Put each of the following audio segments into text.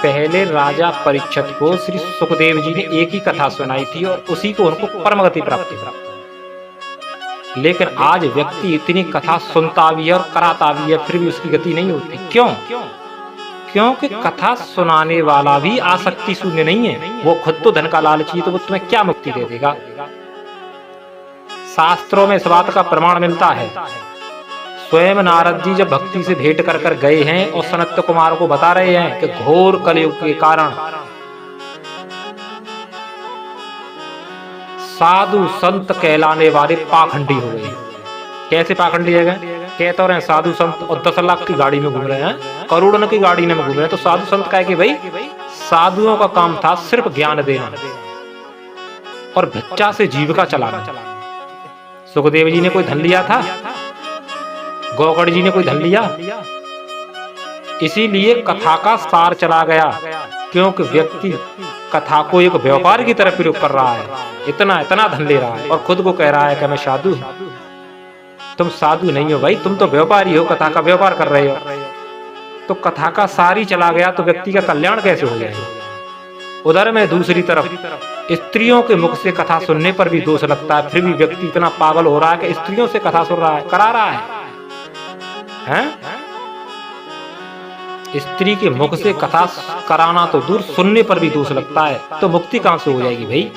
पहले राजा परीक्षित को श्री सुखदेव जी ने एक ही कथा सुनाई थी और उसी को उनको परम गति प्राप्त हुई। लेकिन आज व्यक्ति इतनी कथा सुनता भी है और कराता भी है, फिर भी उसकी गति नहीं होती। क्यों? क्योंकि कथा सुनाने वाला भी आसक्ति शून्य नहीं है। वो खुद तो धन का लालची है, तो वो तुम्हें क्या मुक्ति दे देगा। शास्त्रों में इस बात का प्रमाण मिलता है। स्वयं नारद जी जब भक्ति से भेंट कर कर गए हैं और सनत कुमार को बता रहे हैं कि घोर कलयुग के कारण साधु संत कहलाने वाले पाखंडी हो गए। कैसे पाखंडी है? कहते रहे साधु संत और 10 लाख की गाड़ी में घूम रहे हैं, करोड़ों की गाड़ी में घूम रहे हैं। तो साधु संत कहे कि भाई साधुओं का काम था सिर्फ ज्ञान देना और भिक्षा से जीविका चलाना। सुखदेव जी ने कोई धन लिया था? गौकर्ण जी ने कोई धन लिया? इसीलिए कथा का सार चला गया, क्योंकि व्यक्ति कथा को एक व्यापार की तरह प्रयोग कर रहा है। इतना इतना धन ले रहा है और खुद को कह रहा है कि मैं साधु हूं। तुम साधु नहीं हो भाई, तुम तो व्यापारी हो, कथा का व्यापार कर रहे हो। तो कथा का सार ही चला गया तो व्यक्ति का कल्याण कैसे हो जाएगा? उधर में दूसरी तरफ स्त्रियों के मुख से कथा सुनने पर भी दोष लगता है, फिर भी व्यक्ति इतना पागल हो रहा है कि स्त्रियों से कथा सुन रहा है, करा रहा है। स्त्री के मुख से कथा कराना तो दूर, सुनने पर भी दोष लगता है। तो मुक्ति कहां से हो जाएगी भाई?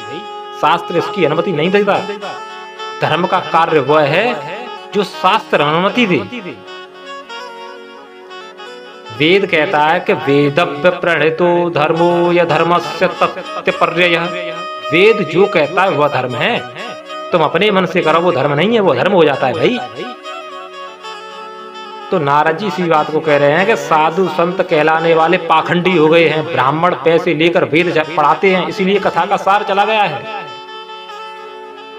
शास्त्र इसकी अनुमति नहीं देता। धर्म का कार्य वह है जो शास्त्र अनुमति दे। वेद कहता है कि वेदव्य प्रणीतो धर्मो या धर्मस्य तत्पर्ययः। वेद जो कहता है वह धर्म है। तुम अपने मन से करो वो धर्म नहीं है, वो धर्म हो जाता है भाई। तो नारद जी इसी बात को कह रहे हैं कि साधु संत कहलाने वाले पाखंडी हो गए हैं। ब्राह्मण पैसे लेकर वेद पढ़ाते हैं, इसीलिए कथा का सार चला गया है।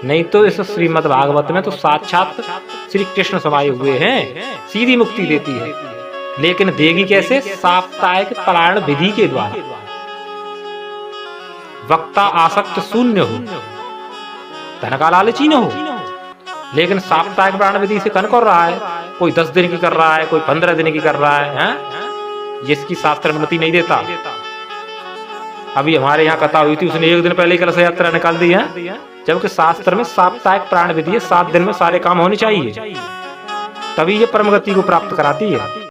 नहीं तो इस श्रीमद् भागवत में तो साक्षात श्री कृष्ण समाये हुए हैं, सीधी मुक्ति देती है। लेकिन देगी कैसे? साप्ताहिक पारायण विधि के द्वारा। वक्ता आसक्त शून्य हो, धन का लालची न हो। लेकिन साप्ताहिक पारायण विधि से कौन कर रहा है? कोई 10 दिन की कर रहा है, कोई 15 दिन की कर रहा है, जिसकी शास्त्र अनुमति नहीं देता। अभी हमारे यहाँ कथा हुई थी, उसने 1 दिन पहले कलश यात्रा निकाल दी है, जबकि शास्त्र में साप्ताहिक पारायण विधि है, 7 दिन में सारे काम होने चाहिए, तभी ये परम गति को प्राप्त कराती है।